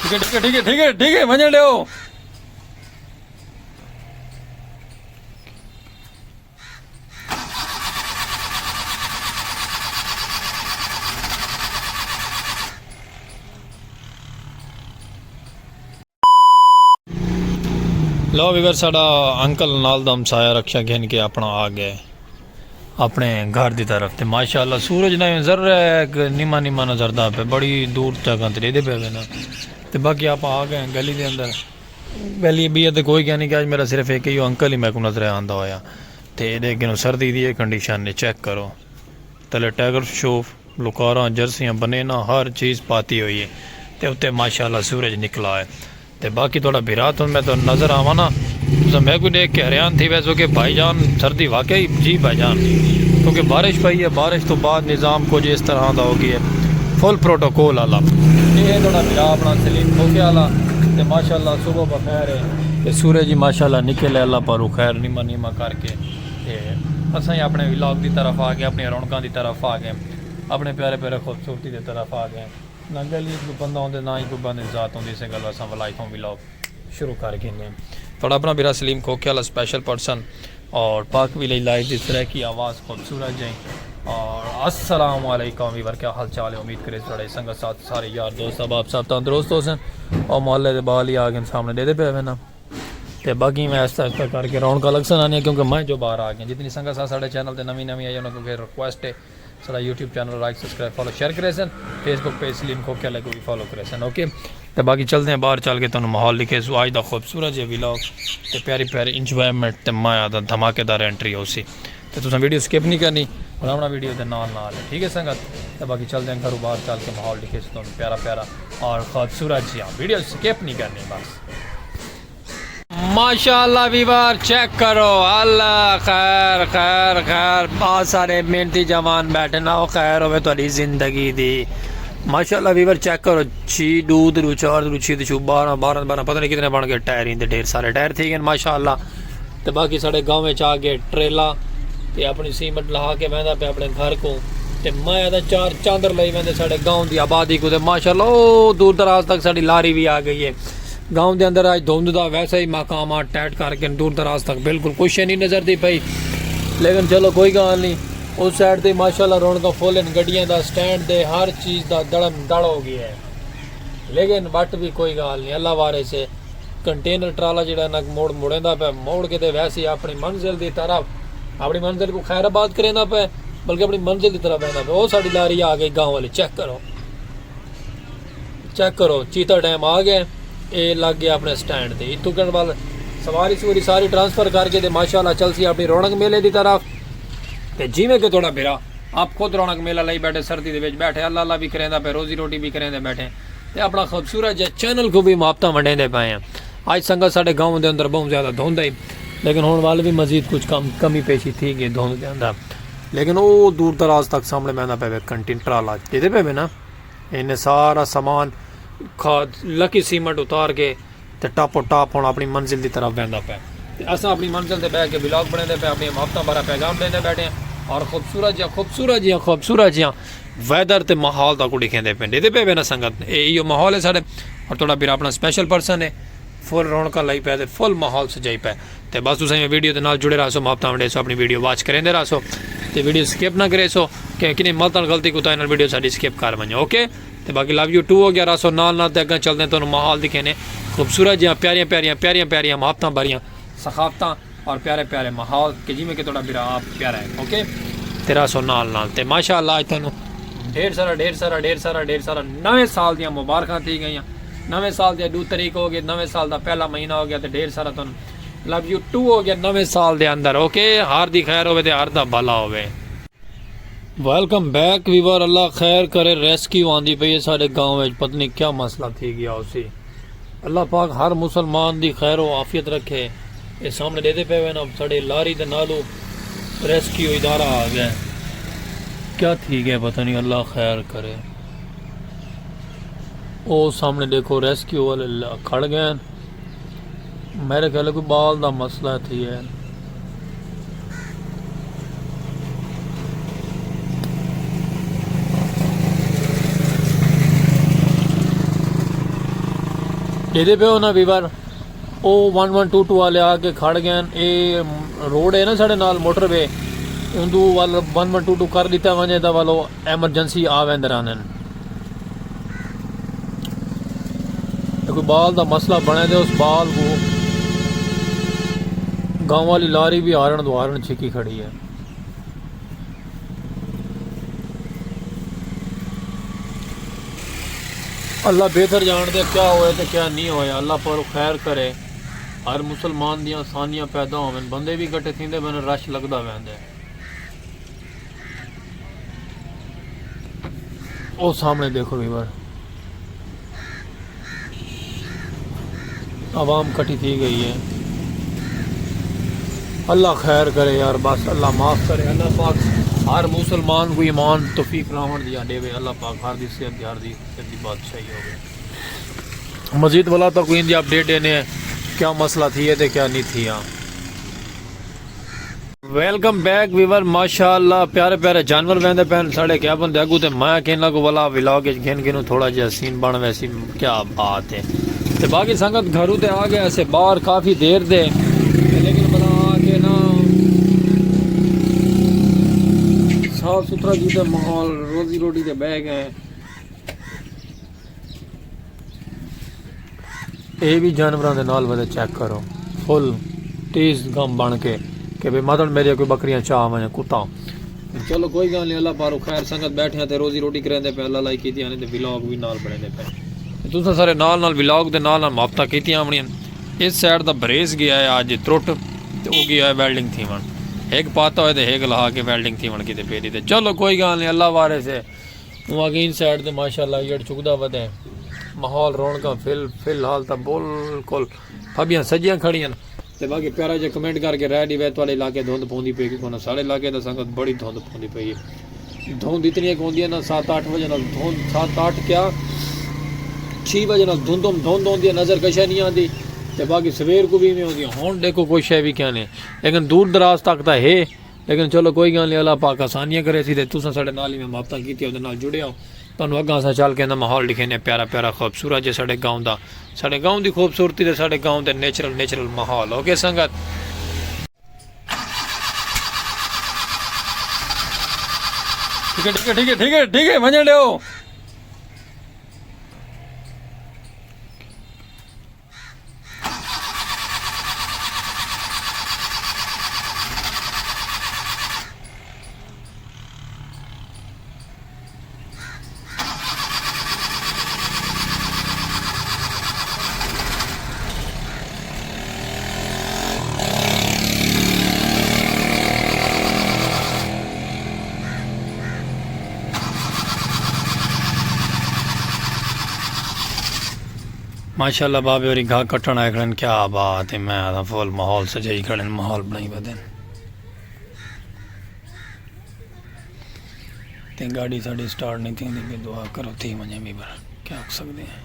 ठीक है वञण ॾियो। लो भी साडा अंकल नाल दा हमसाया रक्षा घेन के अपना आ गए अपने घर की तरफ। तो माशाल्लाह सूरज ने जर नीमा नीमा नजरदा पे बड़ी दूर जगह ते दे पे ना। तो बाकी आप आ गए गली के अंदर। गली भी है तो कोई क्या नहीं कि आज मेरा सिर्फ एक ही अंकल ही मैं को नजर आंदा होया। तो ये सर्दी की कंडीशन ने चेक करो। तले टाइगर शूफ लुकारा जर्सियाँ बनेना हर चीज़ पाती हुई है। तो उत्ते माशाल्लाह सूरज निकला है। तो बाकी थोड़ा बिरा तो मैं तो नज़र आवा ना तो मैं को देख के हैरान थी वैसे कि भाईजान सर्दी वाकई जी भाईजान, क्योंकि बारिश पई है। बारिश तो बाद निज़ाम कुछ इस तरह का हो गया है फुल प्रोटोकॉल आला। ये थोड़ा बिरा अपना सलीम खोके आला। तो माशाल्लाह सुबह बखैर है कि सूरज ही माशाल्लाह निकले अल्लाह पर खैर नीमा नीमा करके। असा ही अपने व्लॉग की तरफ आ गए, अपनी रौनकों की तरफ आ गए, अपने प्यारे प्यारे खूबसूरती की तरफ आ गए। ना गली कोई बंदा होंगे ना ही कोई बंद जात होंगी। इस गल अस लाइफों व्लॉग शुरू कर गए। थोड़ा अपना बिरा सलीम खोखे वाला स्पेशल पर्सन और पाक भी लाइव इस तरह की आवाज़ खूबसूरत जाए। और अस्सलाम वालेकुम वीवर, क्या हाल चाल है? उम्मीद करें बड़े संगत साथ सारे यार दोस्त अब आप सब तंदुरुस्त हो सन और मोहल्ले के बाल ही आ गए सामने दे पे हुए ना। तो बाकी मैं ऐसा ऐसा करके रौनक अलग से आनी है क्योंकि मैं जो बाहर आ गया। जितनी संगत साथ साढ़े चैनल पर नवी नवी आई उन्होंने रिक्वेस्ट है सारा YouTube channel like subscribe follow share करे सन, फेसबुक पेज सलीम खोखे को भी फॉलो करे सन। ओके तो बाकी चलते हैं बाहर चल के तुम माहौल लिखे सो आज का खूबसूरत है व्लॉग तो प्यारी प्यारी इंजॉयमेंट तो माया दा धमाकेदार एंट्री हो सी। तो तुम वीडियो स्किप नहीं करनी और अपना वीडियो के नाल है ठीक है संगत। तो बाकी चलते हैं घरों बाहर चल के माहौल लिखे तुम प्यारा प्यारा और खूबसूरत जी वीडियो स्किप नहीं करनी बस। माशाल्लाह वीवर चेक करो अल्लाह खैर खैर खैर बहुत सारे मेहनती जवान बैठे ना हो खैर हो थोड़ी जिंदगी दी। माशाल्लाह वीवर चेक करो छी दूध रू चार रू छी छू 12 12 12 पता नहीं कितने बन गए टायर ही ढेर सारे टायर थी गए माशाल्लाह। तो बाकी साढ़े गाँव में आ गए ट्रेला तो अपनी सीमेंट लहा के बहदा पे अपने घर को। तो मैं चार चादर लाई वह साढ़े गाँव की आबादी को। तो माशाल्लाह ओ दूर दराज तक साड़ी लारी भी आ गई है। गाँव के अंदर आज धुंध का वैसे ही मकाम टैट करके दूर दराज तक बिल्कुल कुछ नहीं नजर दी पई। लेकिन चलो कोई गल नहीं उस साइड से माशाल्लाह रौनक फुल गड्डियां का स्टैंड दे हर चीज़ का दड़म दड़ हो गया है। लेकिन बट भी कोई गल नहीं अल्लाह वारे से कंटेनर ट्राला जो ना मोड़ मुड़ेंदा पे मोड़ के वैसे ही अपनी मंजिल की तरफ अपनी मंजिल को खैराबाद करेंदा पे बल्कि अपनी मंजिल की तरफ बहना पे। वो साड़ी लारी आ गई गाँव वाले चेक करो चीता डैम आ गए ये लग गया अपने स्टैंड से। इतों के बाद सवारी सवारी सारी ट्रांसफर करके तो माशाल्लाह चल सी अपनी रौनक मेले की तरफ। तो जिमें कि थोड़ा बिरा आप खुद रौनक मेला लाई बैठे सर्दी के बैठे अल्लाह अल्लाह भी करेंदा पे रोजी रोटी भी करेंदे बैठे तो अपना खूबसूरत जो चैनल को भी मुआफता वंडेंदे पाए हैं। आज संगत साढ़े गाँव के अंदर बहुत ज़्यादा धुंध आई लेकिन होने वाले भी मजीद कुछ कमी पेशी थी गई धुंध के अंदर। लेकिन वो दूर दराज तक सामने बहना पे कंटेनर ट्राला दे पे ना इन्हें सारा सामान खाद लकी सीमेंट उतार के तो टापो टाप होना अपनी मंजिल की तरफ बहता पे। अस अपनी मंजिल से बह के ब्लॉग बने पे अपनी मुआफता भरा पैगाम देते बैठे हैं और खूबसूरत जिया वैदर तो माहौल तक दिखेंदे पे देते पे ना संगत यो माहौल है साढ़े। और थोड़ा फिर अपना स्पेशल पर्सन है फुल रौनक लाई पे फुल माहौल सजाई पे। तो बस तुम वीडियो के नाल जुड़े रहो मुआफता वंडे सो अपनी वीडियो वॉच करेंदे रहो तो वीडियो स्किप ना करे सो कि किन्हीं मलतन गलती को वीडियो साड़ी स्किप कर वनो। ओके तो बाकी लव यू टू हो गया रसो नाल नाल अगर चलते हैं तो माहौल दिखेने खूबसूरत जहाँ प्यारियां प्यारियां प्यारियां प्यारियां मुआफता भरियां सखावत और प्यारे प्यारे माहौल के जिमें कि थोड़ा बिरा आप प्यारा है। ओके तेरा सो नाल नाल तो माशाल्लाह आज तुम ढेर सारा नवे साल दियाँ मुबारक थी गई। नवे साल के 2 तारीख हो गए नवे साल का पहला महीना हो गया तो ढेर सारा तुम लव यू टू हो गया नवे साल के अंदर। ओके हार दी खैर हो हर दा भला हो। वेलकम बैक वीवर अल्लाह खैर करे रेस्क्यू आंदी पई है साढ़े गाँव में पता नहीं क्या मसला थी गया उसी अल्लाह पाक हर मुसलमान दी खैर व आफियत रखे। ये सामने देते पे हुए ना साढ़े लारी दे नालों रेस्क्यू इदारा आ गया क्या थी गया पता नहीं अल्लाह खैर करे। ओ सामने देखो रेस्क्यू वाले खड़ गए मेरे ख्याल कोई बाल का मसला थी है। ਇਹਦੇ पे ना ਵੀਵਰ ਉਹ 1122 ਵਾਲੇ ਆ ਕੇ ਖੜ ਗਏ ਇਹ ਰੋਡ ਹੈ ਨਾ ਸਾਡੇ ਨਾਲ ਮੋਟਰਵੇ ਉਹਦੂ ਵੱਲ 1122 ਕਰ ਦਿੱਤਾ ਵਜੇ ਦਾ ਵਾਲੋ ਐਮਰਜੈਂਸੀ ਆ ਵੈਂਦੇ ਰਹਿਣ कोई बाल का मसला बने दे उस बाल को गांव वाली लारी भी हारण दुहारण छिकी खड़ी है। अल्लाह बेहतर जान दे क्या होए तो क्या नहीं होया। अल्लाह पर खैर करे। हर मुसलमान दियां आसानियां पैदा होवन बंदे भी इकट्ठे थींदे बन रश लगदा वैंदे। ओ सामने देखो वीवर आवाम कटी थी गई है। अल्लाह खैर करे यार बस अल्लाह माफ़ करे। अल्लाह पाक हर मुसलमान को ईमान तौफीक रावण दिया देवे। अल्लाह पाक हर दी सेहत हर दी बात सही हो गई। मजीद वाला तो कोई इंडिया अपडेट देने क्या मसला थी है तो क्या नहीं थी। हाँ वेलकम बैक वीवर माशाअल्लाह प्यारे प्यारे जानवर वहदे पैन साढ़े क्या बंदे अगू तो मैं कहना को वाला विलाग घेन घेन थोड़ा जहा सीन बन वैसी क्या बात है। तो बाकी संगत घरों ते आ गया ऐसे बाहर काफ़ी देर दे लेकिन बना आके ना साफ सुथरा जी माहौल रोजी रोटी के बह गए। ये भी जानवरों के नाल वजह चेक करो फुल तेज गम बन के कि भाई मतलब मेरे कोई बकरियां चाह मैं कुत्ता। चलो कोई गल नहीं अल्लाह पारो खैर संगत बैठे तो रोजी रोटी करेंदे पे अल्लाह लाई की तो विलॉग भी नाल बने पे तुसा सारे नाल नाल विलॉग दे नाल मुहब्बतां कीतियां अपनियां। इस साइड दा बरेस गया है अज त्रुट ते वो गया है वेल्डिंग थीवन एक पाता होए ते एक लहा के वेल्डिंग थीवन किते पेरी ते चलो कोई गल नहीं अल्लाह वारे से वो अगेन साइड ते माशाअल्लाह जड़ चुकदा वदे माहौल रौनक फिलहाल तो बिल्कुल फबियां सजियां खड़ियां ते बाकी प्यारा जो कमेंट करके रह दी वे थोड़े इलाके धुंध पौंदी पई कि कोना साढ़े इलाके दा संगत बड़ी धुंध पौंदी पई है। धुंध इतनी होंदी है ना 7-8 बजे ना धुंध 7-8 क्या 6 बजे ना धुंध होंदी नज़र कशा नहीं आती तो बाकी सवेर को भी में होंदी हुण देखो कोई शय भी क्या नहीं लेकिन दूर दराज तक तो है लेकिन चलो कोई गल नहीं अल्लाह पाक आसानियां करे सी ते तुसां साडे नाल ही मैं मुहब्बतां कीती उहदे नाल जुड़े हो तुहानूं अग्गां असां चल के ना माहौल दिखाने प्यारा प्यारा खूबसूरत जे साडे गाँव दी खूबसूरती ते साडे गाँव दे नेचुरल माहौल ओके संगत। ठीक है वञण ॾियो। माशाल्लाह बाबे और घा कट्टन आए खड़े क्या बात है। मैं आता फुल माहौल सजाई खड़े माहौल बनाई बदन ते गाड़ी साड़ी स्टार्ट नहीं थी दुआ करो थी मजे भी क्या सकते हैं।